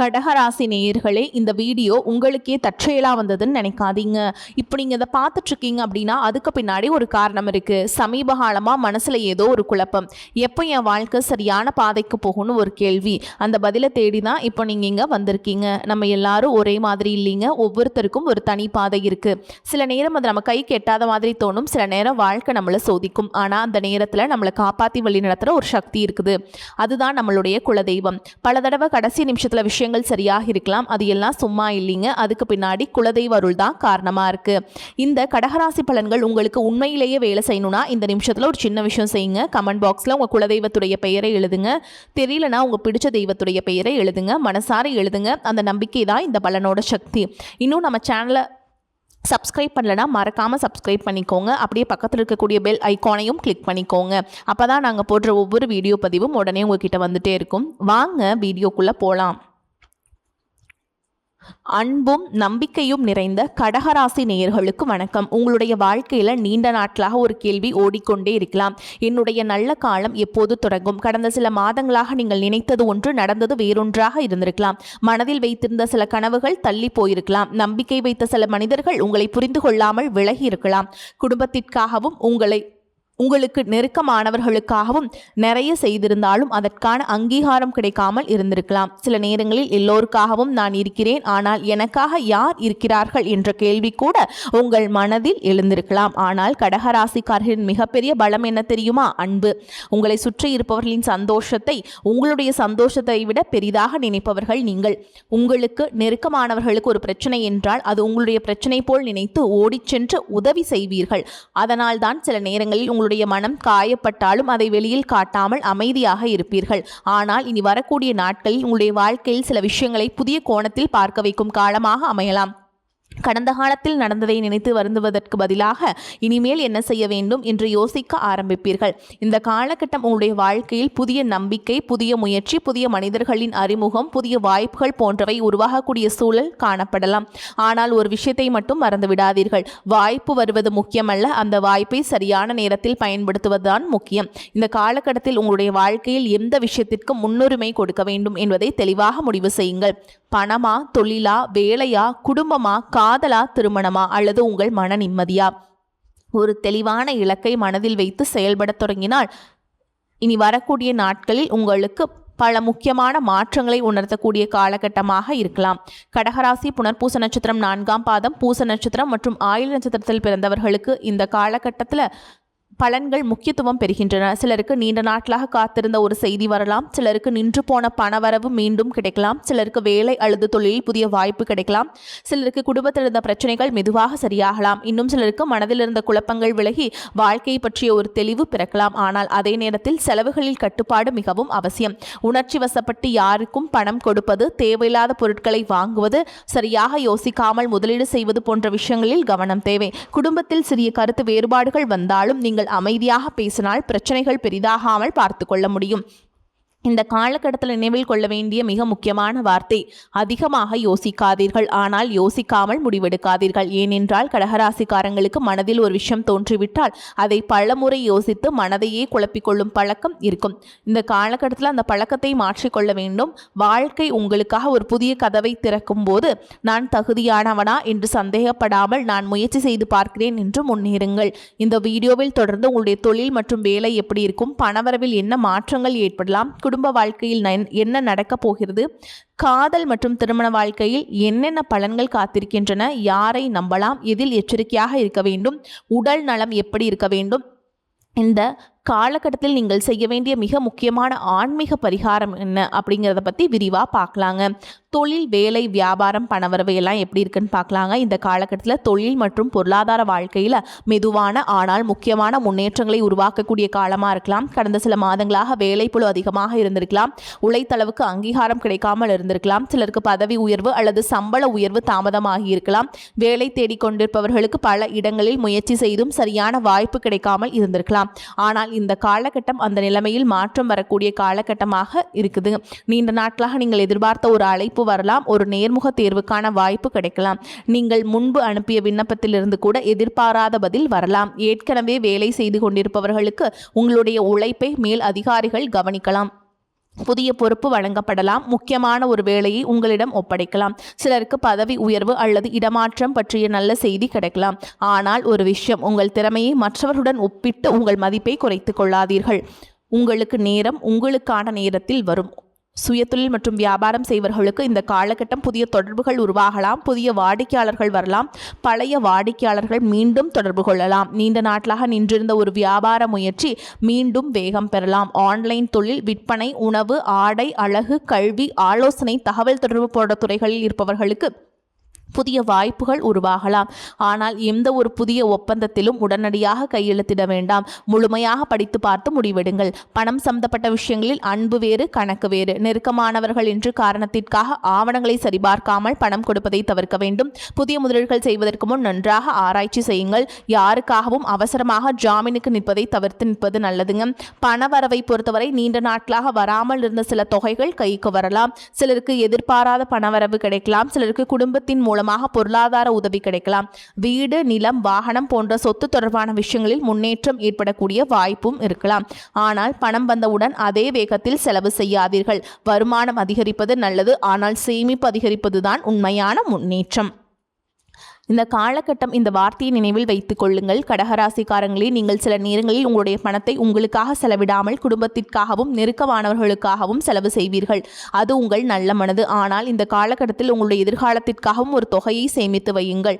கடகராசி நேயர்களே, இந்த வீடியோ உங்களுக்கே தற்செயலாக வந்ததுன்னு நினைக்காதீங்க. இப்போ நீங்கள் இதை பார்த்துட்ருக்கீங்க அப்படின்னா அதுக்கு பின்னாடி ஒரு காரணம் இருக்குது. சமீப காலமாக மனசில் ஏதோ ஒரு குழப்பம், எப்போ என் வாழ்க்கை சரியான பாதைக்கு போகணும்னு ஒரு கேள்வி. அந்த பதிலை தேடி தான் இப்போ நீங்கள் இங்கே வந்திருக்கீங்க. நம்ம எல்லாரும் ஒரே மாதிரி இல்லைங்க, ஒவ்வொருத்தருக்கும் ஒரு தனி பாதை இருக்குது. சில நேரம் அது நம்ம கைக்கு எட்டாத மாதிரி தோணும், சில நேரம் வாழ்க்கை நம்மளை சோதிக்கும். ஆனால் அந்த நேரத்தில் நம்மளை காப்பாற்றி வழி நடத்துகிற ஒரு சக்தி இருக்குது, அதுதான் நம்மளுடைய குலதெய்வம். பல தடவை கடைசி நிமிஷத்தில் விஷயங்கள் சரியாக இருக்கலாம், அது எல்லாம் சும்மா இல்லைங்க, அதுக்கு பின்னாடி குலதெய்வ அருள் தான் காரணமா இருக்கு. இந்த கடகராசி பலன்கள் உங்களுக்கு உண்மையிலேயே வேலை செய்யணும்னா இந்த நிமிஷத்துல ஒரு சின்ன விஷயம் செய்யுங்க. கமெண்ட் பாக்ஸ்ல உங்க குலதெய்வத்துடைய பெயரை எழுதுங்க. தெரியலனா உங்க பிடிச்ச தெய்வத்துடைய பெயரை எழுதுங்க, மனசார எழுதுங்க. அந்த நம்பிக்கை தான் இந்த பலனோட சக்தி. இன்னும் நம்ம சேனலை சப்ஸ்கிரைப் பண்ணலனா மறக்காமல் சப்ஸ்கிரைப் பண்ணிக்கோங்க. அப்படியே பக்கத்தில் இருக்கக்கூடிய பெல் ஐக்கானையும் கிளிக் பண்ணிக்கோங்க. அப்போ தான் நாங்கள் போடுற ஒவ்வொரு வீடியோ பதிவும் உடனே உங்ககிட்ட வந்துட்டே இருக்கும். வாங்க வீடியோக்குள்ளே போகலாம். அன்பும் நம்பிக்கையும் நிறைந்த கடகராசி நேயர்களுக்கு வணக்கம். உங்களுடைய வாழ்க்கையில் நீண்ட நாட்களாக ஒரு கேள்வி ஓடிக்கொண்டே இருக்கலாம். என்னுடைய நல்ல காலம் எப்போது தொடங்கும்? கடந்த சில மாதங்களாக நீங்கள் நினைத்தது ஒன்று, நடந்தது வேறொன்றாக இருந்திருக்கலாம். மனதில் வைத்திருந்த சில கனவுகள் தள்ளி போயிருக்கலாம். நம்பிக்கை வைத்த சில மனிதர்கள் உங்களை புரிந்து கொள்ளாமல் விலகி இருக்கலாம். குடும்பத்திற்காகவும் உங்களுக்கு நெருக்கமானவர்களுக்காகவும் நிறைய செய்திருந்தாலும் அதற்கான அங்கீகாரம் கிடைக்காமல் இருந்திருக்கலாம். சில நேரங்களில் எல்லோருக்காகவும் நான் இருக்கிறேன், ஆனால் எனக்காக யார் இருக்கிறார்கள் என்ற கேள்வி கூட உங்கள் மனதில் எழுந்திருக்கலாம். ஆனால் கடகராசிக்காரர்களின் மிகப்பெரிய பலம் என்ன தெரியுமா? அன்பு. உங்களை சுற்றி இருப்பவர்களின் சந்தோஷத்தை உங்களுடைய சந்தோஷத்தை விட பெரிதாக நினைப்பவர்கள் நீங்கள். உங்களுக்கு நெருக்கமானவர்களுக்கு ஒரு பிரச்சனை என்றால் அது உங்களுடைய பிரச்சனை போல் நினைத்து ஓடிச் சென்று உதவி செய்வீர்கள். அதனால் தான் சில நேரங்களில் உங்களுடைய மனம் காயப்பட்டாலும் அதை வெளியில் காட்டாமல் அமைதியாக இருப்பீர்கள். ஆனால் இனி வரக்கூடிய நாட்களில் உங்களுடைய வாழ்க்கையில் சில விஷயங்களை புதிய கோணத்தில் பார்க்க வைக்கும் காலமாக அமையலாம். கடந்த காலத்தில் நடந்ததை நினைத்து வருந்துவதற்கு பதிலாக இனிமேல் என்ன செய்ய வேண்டும் என்று யோசிக்க ஆரம்பிப்பீர்கள். இந்த காலகட்டம் உங்களுடைய வாழ்க்கையில் புதிய நம்பிக்கை, புதிய முயற்சி, புதிய மனிதர்களின் அறிமுகம், புதிய வாய்ப்புகள் போன்றவை உருவாகக்கூடிய சூழல் காணப்படலாம். ஆனால் ஒரு விஷயத்தை மட்டும் மறந்து விடாதீர்கள். வாய்ப்பு வருவது முக்கியமல்ல, அந்த வாய்ப்பை சரியான நேரத்தில் பயன்படுத்துவதுதான் முக்கியம். இந்த காலகட்டத்தில் உங்களுடைய வாழ்க்கையில் எந்த விஷயத்திற்கும் முன்னுரிமை கொடுக்க வேண்டும் என்பதை தெளிவாக முடிவு செய்யுங்கள். பணமா, தொழிலா, வேலையா, குடும்பமா, காதலா, திருமணமா, அல்லது உங்கள் மன நிம்மதியா? ஒரு தெளிவான இலக்கை மனதில் வைத்து செயல்பட தொடங்கினால் இனி வரக்கூடிய நாட்களில் உங்களுக்கு பல முக்கியமான மாற்றங்களை உணர்த்தக்கூடிய காலகட்டமாக இருக்கலாம். கடகராசி புனர்பூச நட்சத்திரம் 4ஆம் பாதம், பூச நட்சத்திரம் மற்றும் ஆயில்ய நட்சத்திரத்தில் பிறந்தவர்களுக்கு இந்த காலகட்டத்தில் பலன்கள் முக்கியத்துவம் பெறுகின்றன. சிலருக்கு நீண்ட நாட்களாக காத்திருந்த ஒரு செய்தி வரலாம். சிலருக்கு நின்று போன பணவரவு மீண்டும் கிடைக்கலாம். சிலருக்கு வேலை அல்லது தொழிலில் புதிய வாய்ப்பு கிடைக்கலாம். சிலருக்கு குடும்பத்தில் இருந்த பிரச்சனைகள் மெதுவாக சரியாகலாம். இன்னும் சிலருக்கு மனதில் இருந்த குழப்பங்கள் விலகி வாழ்க்கையை பற்றிய ஒரு தெளிவு பிறக்கலாம். ஆனால் அதே நேரத்தில் செலவுகளில் கட்டுப்பாடு மிகவும் அவசியம். உணர்ச்சி வசப்பட்டு யாருக்கும் பணம் கொடுப்பது, தேவையில்லாத பொருட்களை வாங்குவது, சரியாக யோசிக்காமல் முதலீடு செய்வது போன்ற விஷயங்களில் கவனம் தேவை. குடும்பத்தில் சிறிய கருத்து வேறுபாடுகள் வந்தாலும் நீங்கள் அமைதியாக பேசினால் பிரச்சனைகள் பெரிதாகாமல் பார்த்து கொள்ள முடியும். இந்த காலகட்டத்தில் நினைவில் கொள்ள வேண்டிய மிக முக்கியமான வார்த்தை, அதிகமாக யோசிக்காதீர்கள், ஆனால் யோசிக்காமல் முடிவெடுக்காதீர்கள். ஏனென்றால் கடகராசிக்காரங்களுக்கு மனதில் ஒரு விஷயம் தோன்றிவிட்டால் அதை பலமுறை யோசித்து மனதையே குழப்பிக்கொள்ளும் பழக்கம் இருக்கும். இந்த காலகட்டத்தில் அந்த பழக்கத்தை மாற்றிக்கொள்ள வேண்டும். வாழ்க்கை உங்களுக்காக ஒரு புதிய கதவை திறக்கும் போது நான் தகுதியானவனா என்று சந்தேகப்படாமல் நான் முயற்சி செய்து பார்க்கிறேன் என்று முன்னேறுங்கள். இந்த வீடியோவில் தொடர்ந்து உங்களுடைய தொழில் மற்றும் வேலை எப்படி இருக்கும், பணவரவில் என்ன மாற்றங்கள் ஏற்படலாம், குடும்ப வாழ்க்கையில் என்ன நடக்கப் போகிறது, காதல் மற்றும் திருமண வாழ்க்கையில் என்னென்ன பலன்கள் காத்திருக்கின்றன, யாரை நம்பலாம், எதில் எச்சரிக்கையாக இருக்க வேண்டும், உடல் நலம் எப்படி இருக்க வேண்டும், இந்த காலகட்டத்தில் நீங்கள் செய்ய வேண்டிய மிக முக்கியமான ஆன்மீக பரிகாரம் என்ன அப்படிங்கிறத பற்றி விரிவாக பார்க்கலாங்க. தொழில், வேலை, வியாபாரம், பணவரவு எல்லாம் எப்படி இருக்குன்னு பார்க்கலாங்க. இந்த காலகட்டத்தில் தொழில் மற்றும் பொருளாதார வாழ்க்கையில் மெதுவான ஆனால் முக்கியமான முன்னேற்றங்களை உருவாக்கக்கூடிய காலமாக இருக்கலாம். கடந்த சில மாதங்களாக வேலைப்பளு அதிகமாக இருந்திருக்கலாம். உழைத்தளவுக்கு அங்கீகாரம் கிடைக்காமல் இருந்திருக்கலாம். சிலருக்கு பதவி உயர்வு அல்லது சம்பள உயர்வு தாமதமாகி இருக்கலாம். வேலை தேடிக்கொண்டிருப்பவர்களுக்கு பல இடங்களில் முயற்சி செய்தும் சரியான வாய்ப்பு கிடைக்காமல் இருந்திருக்கலாம். ஆனால் இந்த காலகட்டம் அந்த நிலைமையில் மாற்றம் வரக்கூடிய காலகட்டமாக இருக்குது. நீண்ட நாட்களாக நீங்கள் எதிர்பார்த்த ஒரு அழைப்பு வரலாம். ஒரு நேர்முக தேர்வுக்கான வாய்ப்பு கிடைக்கலாம். நீங்கள் முன்பு அனுப்பிய விண்ணப்பத்திலிருந்து கூட எதிர்பாராத பதில் வரலாம். ஏற்கனவே வேலை செய்து கொண்டிருப்பவர்களுக்கு உங்களுடைய உழைப்பை மேல் அதிகாரிகள் கவனிக்கலாம். புதிய பொறுப்பு வழங்கப்படலாம். முக்கியமான ஒரு வேலையை உங்களிடம் ஒப்படைக்கலாம். சிலருக்கு பதவி உயர்வு அல்லது இடமாற்றம் பற்றிய நல்ல செய்தி கிடைக்கலாம். ஆனால் ஒரு விஷயம், உங்கள் திறமையை மற்றவர்களுடன் ஒப்பிட்டு உங்கள் மதிப்பை குறைத்து கொள்ளாதீர்கள். உங்களுக்கு நேரம் உங்களுக்கான நேரத்தில் வரும். சுயதொழில் மற்றும் வியாபாரம் செய்வர்களுக்கு இந்த காலகட்டம் புதிய தொடர்புகள் உருவாகலாம். புதிய வாடிக்கையாளர்கள் வரலாம். பழைய வாடிக்கையாளர்கள் மீண்டும் தொடர்பு கொள்ளலாம். நீண்ட நாட்களாக நின்றிருந்த ஒரு வியாபார முயற்சி மீண்டும் வேகம் பெறலாம். ஆன்லைன் தொழில், விற்பனை, உணவு, ஆடை, அழகு, கல்வி, ஆலோசனை, தகவல் தொடர்பு போன்ற துறைகளில் இருப்பவர்களுக்கு புதிய வாய்ப்புகள் உருவாகலாம். ஆனால் எந்த ஒரு புதிய ஒப்பந்தத்திலும் உடனடியாக கையெழுத்திட வேண்டாம். முழுமையாக படித்து பார்த்து முடிவெடுங்கள். பணம் சம்பந்தப்பட்ட விஷயங்களில் அன்பு வேறு, கணக்கு வேறு. நெருக்கமானவர்கள் என்று காரணத்திற்காக ஆவணங்களை சரிபார்க்காமல் பணம் கொடுப்பதை தவிர்க்க வேண்டும். புதிய முதலீடுகள் செய்வதற்கு முன் நன்றாக ஆராய்ச்சி செய்யுங்கள். யாருக்காகவும் அவசரமாக ஜாமீனுக்கு நிற்பதை தவிர்த்து நிற்பது நல்லதுங்க. பண வரவை பொறுத்தவரை நீண்ட நாட்களாக வராமல் இருந்த சில தொகைகள் கைக்கு வரலாம். சிலருக்கு எதிர்பாராத பணவரவு கிடைக்கலாம். சிலருக்கு குடும்பத்தின் மூலமாக பொருளாதார உதவி கிடைக்கலாம். வீடு, நிலம், வாகனம் போன்ற சொத்து தொடர்பான விஷயங்களில் முன்னேற்றம் ஏற்படக்கூடிய வாய்ப்பும் இருக்கலாம். ஆனால் பணம் வந்தவுடன் அதே வேகத்தில் செலவு செய்யாதீர்கள். வருமானம் அதிகரிப்பது நல்லது, ஆனால் சேமிப்பு அதிகரிப்பதுதான் உண்மையான முன்னேற்றம். இந்த காலகட்டம், இந்த வார்த்தையை நினைவில் வைத்துக் கொள்ளுங்கள். கடகராசிக்காரங்களே, நீங்கள் சில நேரங்களில் உங்களுடைய பணத்தை உங்களுக்காக செலவிடாமல் குடும்பத்திற்காகவும் நெருக்கமானவர்களுக்காகவும் செலவு செய்வீர்கள். அது உங்கள் நல்ல மனது. ஆனால் இந்த காலகட்டத்தில் உங்களுடைய எதிர்காலத்திற்காகவும் ஒரு தொகையை சேமித்து வையுங்கள்.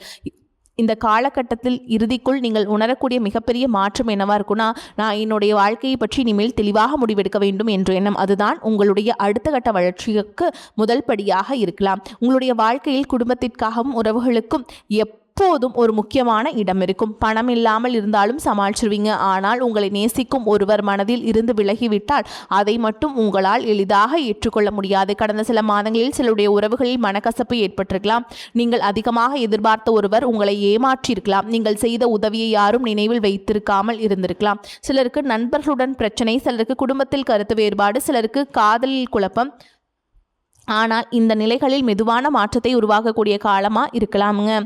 இந்த காலகட்டத்தில் இறுதிக்குள் நீங்கள் உணரக்கூடிய மிகப்பெரிய மாற்றம் என்னவா இருக்குன்னா, நான் என்னுடைய வாழ்க்கையை பற்றி இனிமேல் தெளிவாக முடிவெடுக்க வேண்டும் என்ற எண்ணம். அதுதான் உங்களுடைய அடுத்த கட்ட வளர்ச்சிக்கு முதல் படியாக இருக்கலாம். உங்களுடைய வாழ்க்கையில் குடும்பத்திற்காகவும் உறவுகளுக்கும் எப்போதும் ஒரு முக்கியமான இடம் இருக்கும். பணம் இல்லாமல் இருந்தாலும் சமாளிச்சிருவீங்க. ஆனால் உங்களை நேசிக்கும் ஒருவர் மனதில் இருந்து விலகிவிட்டால் அதை மட்டும் உங்களால் எளிதாக ஏற்றுக்கொள்ள முடியாது. கடந்த சில மாதங்களில் சிலருடைய உறவுகளில் மனக்கசப்பு ஏற்பட்டிருக்கலாம். நீங்கள் அதிகமாக எதிர்பார்த்த ஒருவர் உங்களை ஏமாற்றியிருக்கலாம். நீங்கள் செய்த உதவியை யாரும் நினைவில் வைத்திருக்காமல் இருந்திருக்கலாம். சிலருக்கு நண்பர்களுடன் பிரச்சனை, சிலருக்கு குடும்பத்தில் கருத்து வேறுபாடு, சிலருக்கு காதலில் குழப்பம். ஆனால் இந்த நிலைகளில் மெதுவான மாற்றத்தை உருவாக்கக்கூடிய காலமாக இருக்கலாமுங்க.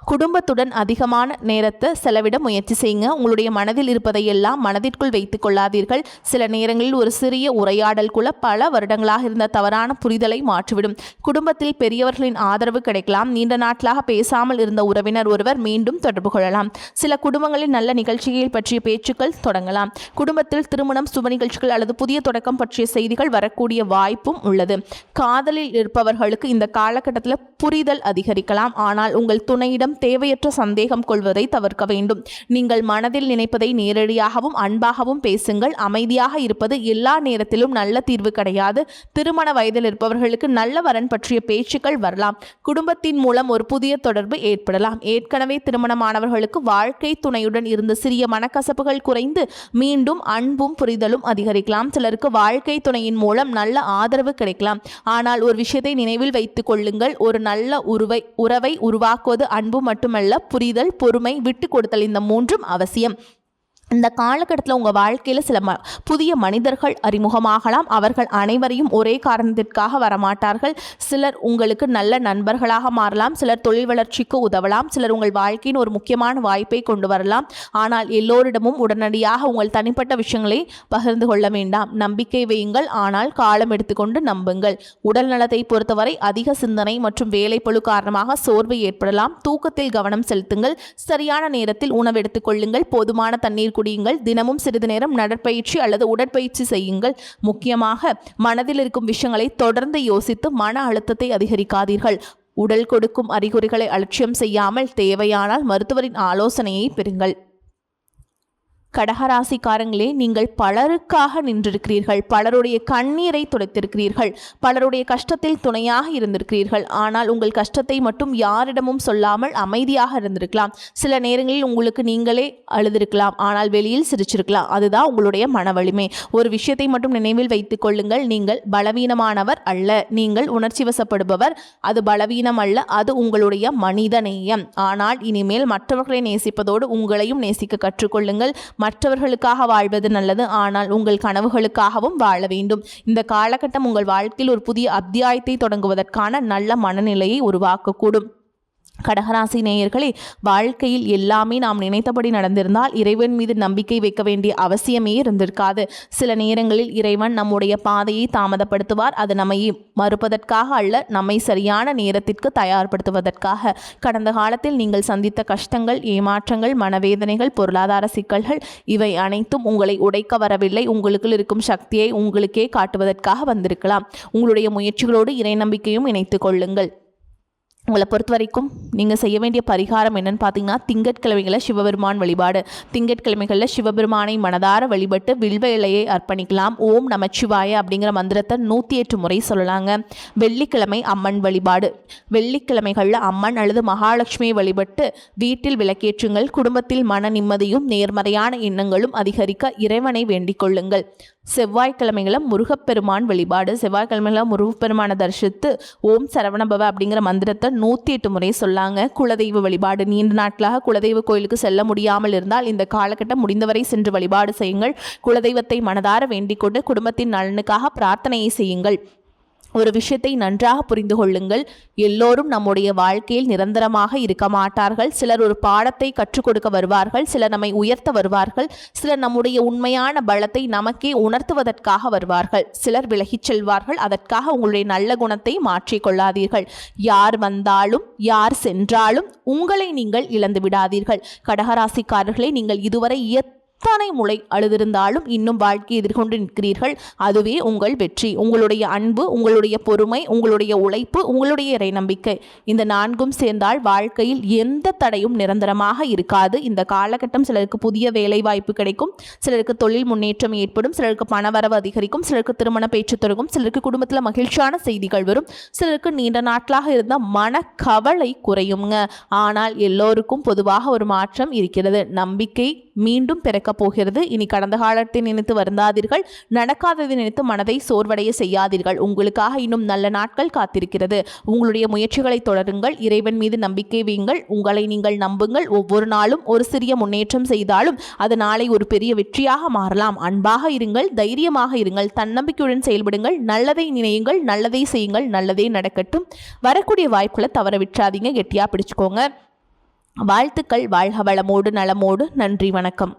குடும்பத்துடன் அதிகமான நேரத்தை செலவிட முயற்சி செய்யுங்க. உங்களுடைய மனதில் இருப்பதையெல்லாம் மனதிற்குள் வைத்துக் கொள்ளாதீர்கள். சில நேரங்களில் ஒரு சிறிய உரையாடல் கூட பல வருடங்களாக இருந்த தவறான புரிதலை மாற்றிவிடும். குடும்பத்தில் பெரியவர்களின் ஆதரவு கிடைக்கலாம். நீண்ட நாட்களாக பேசாமல் இருந்த உறவினர் ஒருவர் மீண்டும் தொடர்பு கொள்ளலாம். சில குடும்பங்களில் நல்ல நிகழ்ச்சிகள் பற்றிய பேச்சுக்கள் தொடங்கலாம். குடும்பத்தில் திருமணம், சுப நிகழ்ச்சிகள் அல்லது புதிய தொடக்கம் பற்றிய செய்திகள் வரக்கூடிய வாய்ப்பும் உள்ளது. காதலில் இருப்பவர்களுக்கு இந்த காலகட்டத்தில் புரிதல் அதிகரிக்கலாம். ஆனால் உங்கள் துணையிடம் தேவையற்ற சந்தேகம் கொள்வதை தவிர்க்க வேண்டும். நீங்கள் மனதில் நினைப்பதை நேரடியாகவும் அன்பாகவும் பேசுங்கள். அமைதியாக இருப்பது எல்லா நேரத்திலும் நல்ல தீர்வு கிடையாது. திருமண வயதில் இருப்பவர்களுக்கு நல்ல வரன் பற்றிய பேச்சுக்கள் வரலாம். குடும்பத்தின் மூலம் ஒரு புதிய தொடர்பு ஏற்படலாம். ஏற்கனவே திருமணமானவர்களுக்கு வாழ்க்கை துணையுடன் இருந்த சிறிய மனக்கசப்புகள் குறைந்து மீண்டும் அன்பும் புரிதலும் அதிகரிக்கலாம். சிலருக்கு வாழ்க்கை துணையின் மூலம் நல்ல ஆதரவு கிடைக்கலாம். ஆனால் ஒரு விஷயத்தை நினைவில் வைத்துக் கொள்ளுங்கள். ஒரு நல்ல உறவை உருவாக்குவது அன்பு மட்டுமல்ல, புரிதல், பொறுமை, விட்டு கொடுத்தல், இந்த மூன்றும் அவசியம். இந்த காலகட்டத்தில் உங்கள் வாழ்க்கையில் சில புதிய மனிதர்கள் அறிமுகமாகலாம். அவர்கள் அனைவரையும் ஒரே காரணத்திற்காக வரமாட்டார்கள். சிலர் உங்களுக்கு நல்ல நண்பர்களாக மாறலாம். சிலர் தொழில் வளர்ச்சிக்கு உதவலாம். சிலர் உங்கள் வாழ்க்கையின் ஒரு முக்கியமான வாய்ப்பை கொண்டு வரலாம். ஆனால் எல்லோரிடமும் உடனடியாக உங்கள் தனிப்பட்ட விஷயங்களை பகிர்ந்து கொள்ள வேண்டாம். நம்பிக்கை வையுங்கள், ஆனால் காலம் எடுத்துக்கொண்டு நம்புங்கள். உடல் நலத்தை பொறுத்தவரை அதிக சிந்தனை மற்றும் வேலைப்பளு காரணமாக சோர்வு ஏற்படலாம். தூக்கத்தில் கவனம் செலுத்துங்கள். சரியான நேரத்தில் உணவு எடுத்துக்கொள்ளுங்கள். போதுமான தண்ணீர் குடியுங்கள். தினமும் சிறிது நேரம் நடற்பயிற்சி அல்லது உடற்பயிற்சி செய்யுங்கள். முக்கியமாக மனதில் இருக்கும் விஷயங்களை தொடர்ந்து யோசித்து மன அழுத்தத்தை அதிகரிக்காதீர்கள். உடல் கொடுக்கும் அறிகுறிகளை அலட்சியம் செய்யாமல் தேவையானால் மருத்துவரின் ஆலோசனையை பெறுங்கள். கடகராசிக்காரங்களே, நீங்கள் பலருக்காக நின்றிருக்கிறீர்கள். பலருடைய கண்ணீரை துடைத்திருக்கிறீர்கள். பலருடைய கஷ்டத்தில் துணையாக இருந்திருக்கிறீர்கள். ஆனால் உங்கள் கஷ்டத்தை மட்டும் யாரிடமும் சொல்லாமல் அமைதியாக இருந்திருக்கலாம். சில நேரங்களில் உங்களுக்கு நீங்களே அழுதிருக்கலாம். ஆனால் வெளியில் சிரிச்சிருக்கலாம். அதுதான் உங்களுடைய மன வலிமை. ஒரு விஷயத்தை மட்டும் நினைவில் வைத்துக் கொள்ளுங்கள். நீங்கள் பலவீனமானவர் அல்ல. நீங்கள் உணர்ச்சி வசப்படுபவர். அது பலவீனம் அல்ல, அது உங்களுடைய மனித நேயம். ஆனால் இனிமேல் மற்றவர்களை நேசிப்பதோடு உங்களையும் நேசிக்க கற்றுக்கொள்ளுங்கள். மற்றவர்களுக்காக வாழ்வது நல்லது, ஆனால் உங்கள் கனவுகளுக்காகவும் வாழ வேண்டும். இந்த காலகட்டம் உங்கள் வாழ்க்கையில் ஒரு புதிய அத்தியாயத்தை தொடங்குவதற்கான நல்ல மனநிலையை உருவாக்கக்கூடும். கடகராசி நேயர்களே, வாழ்க்கையில் எல்லாமே நாம் நினைத்தபடி நடந்திருந்தால் இறைவன் மீது நம்பிக்கை வைக்க வேண்டிய அவசியமே இருந்திருக்காது. சில நேரங்களில் இறைவன் நம்முடைய பாதையை தாமதப்படுத்துவார். அது நம்மை மறுப்பதற்காக அல்ல, நம்மை சரியான நேரத்திற்கு தயார்படுத்துவதற்காக. கடந்த காலத்தில் நீங்கள் சந்தித்த கஷ்டங்கள், ஏமாற்றங்கள், மனவேதனைகள், பொருளாதார சிக்கல்கள் இவை அனைத்தும் உங்களை உடைக்க வரவில்லை. உங்களுக்குள் இருக்கும் சக்தியை உங்களுக்கே காட்டுவதற்காக வந்திருக்கலாம். உங்களுடைய முயற்சிகளோடு இறை நம்பிக்கையும் இணைத்து கொள்ளுங்கள். உங்களை பொறுத்த வரைக்கும் நீங்கள் செய்ய வேண்டிய பரிகாரம் என்னன்னு பார்த்தீங்கன்னா, திங்கட்கிழமைகளில் சிவபெருமான் வழிபாடு. திங்கட்கிழமைகளில் சிவபெருமானை மனதார வழிபட்டு வில்வ இலையை அர்ப்பணிக்கலாம். ஓம் நமச்சிவாய அப்படிங்கிற மந்திரத்தை 108 முறை சொல்லலாங்க. வெள்ளிக்கிழமை அம்மன் வழிபாடு. வெள்ளிக்கிழமைகளில் அம்மன் அல்லது மகாலட்சுமியை வழிபட்டு வீட்டில் விளக்கேற்றுங்கள். குடும்பத்தில் மன நிம்மதியும் நேர்மறையான எண்ணங்களும் அதிகரிக்க இறைவனை வேண்டிக் கொள்ளுங்கள். செவ்வாய்க்கிழமைகளில் முருகப்பெருமான் வழிபாடு. செவ்வாய்க்கிழமைகளில் முருகப்பெருமானை தரிசித்து ஓம் சரவணபவ அப்படிங்கிற மந்திரத்தை 108 முறை சொல்லாங்க. குலதெய்வ வழிபாடு. நீண்ட நாட்களாக குலதெய்வ கோயிலுக்கு செல்ல முடியாமல் இருந்தால் இந்த காலகட்டம் முடிந்தவரை சென்று வழிபாடு செய்யுங்கள். குலதெய்வத்தை மனதார வேண்டிக் கொண்டு குடும்பத்தின் நலனுக்காக பிரார்த்தனையை செய்யுங்கள். ஒரு விஷயத்தை நன்றாக புரிந்து கொள்ளுங்கள். எல்லோரும் நம்முடைய வாழ்க்கையில் நிரந்தரமாக இருக்க மாட்டார்கள். சிலர் ஒரு பாடத்தை கற்றுக் கொடுக்க வருவார்கள், சிலர் நம்மை உயர்த்த வருவார்கள், சிலர் நம்முடைய உண்மையான பலத்தை நமக்கே உணர்த்துவதற்காக வருவார்கள், சிலர் விலகிச் செல்வார்கள். அதற்காக உங்களுடைய நல்ல குணத்தை மாற்றிக்கொள்ளாதீர்கள். யார் வந்தாலும் யார் சென்றாலும் உங்களை நீங்கள் இழந்து விடாதீர்கள். கடகராசிக்காரர்களை, நீங்கள் இதுவரை எத்தனை முறை அழுதிருந்தாலும் இன்னும் வாழ்க்கையை எதிர்கொண்டு நிற்கிறீர்கள். அதுவே உங்கள் வெற்றி. உங்களுடைய அன்பு, உங்களுடைய பொறுமை, உங்களுடைய உழைப்பு, உங்களுடைய இறை நம்பிக்கை, இந்த 4ம் சேர்ந்தால் வாழ்க்கையில் எந்த தடையும் நிரந்தரமாக இருக்காது. இந்த காலகட்டம் சிலருக்கு புதிய வேலை வாய்ப்பு கிடைக்கும், சிலருக்கு தொழில் முன்னேற்றம் ஏற்படும், சிலருக்கு பணவரவு அதிகரிக்கும், சிலருக்கு திருமண பேச்சு தொடங்கும், சிலருக்கு குடும்பத்தில் மகிழ்ச்சியான செய்திகள் வரும், சிலருக்கு நீண்ட நாட்களாக இருந்த மனக்கவலை குறையுங்க. ஆனால் எல்லோருக்கும் பொதுவாக ஒரு மாற்றம் இருக்கிறது. நம்பிக்கை மீண்டும் பிறக்கப் போகிறது. இனி கடந்த காலத்தை நினைத்து வருந்தாதீர்கள். நடக்காததை நினைத்து மனதை சோர்வடைய செய்யாதீர்கள். உங்களுக்காக இன்னும் நல்ல நாட்கள் காத்திருக்கிறது. உங்களுடைய முயற்சிகளை தொடருங்கள். இறைவன் மீது நம்பிக்கை வையுங்கள். உங்களை நீங்கள் நம்புங்கள். ஒவ்வொரு நாளும் ஒரு சிறிய முன்னேற்றம் செய்தாலும் அது நாளை ஒரு பெரிய வெற்றியாக மாறலாம். அன்பாக இருங்கள், தைரியமாக இருங்கள், தன்னம்பிக்கையுடன் செயல்படுங்கள். நல்லதை நினையுங்கள், நல்லதை செய்யுங்கள், நல்லதே நடக்கட்டும். வரக்கூடிய வாய்ப்புகளை தவற விட்டுறாதீங்க. கெட்டியா பிடிச்சுக்கோங்க. வாழ்த்துக்கள். வாழ்க வளமோடு நலமோடு. நன்றி, வணக்கம்.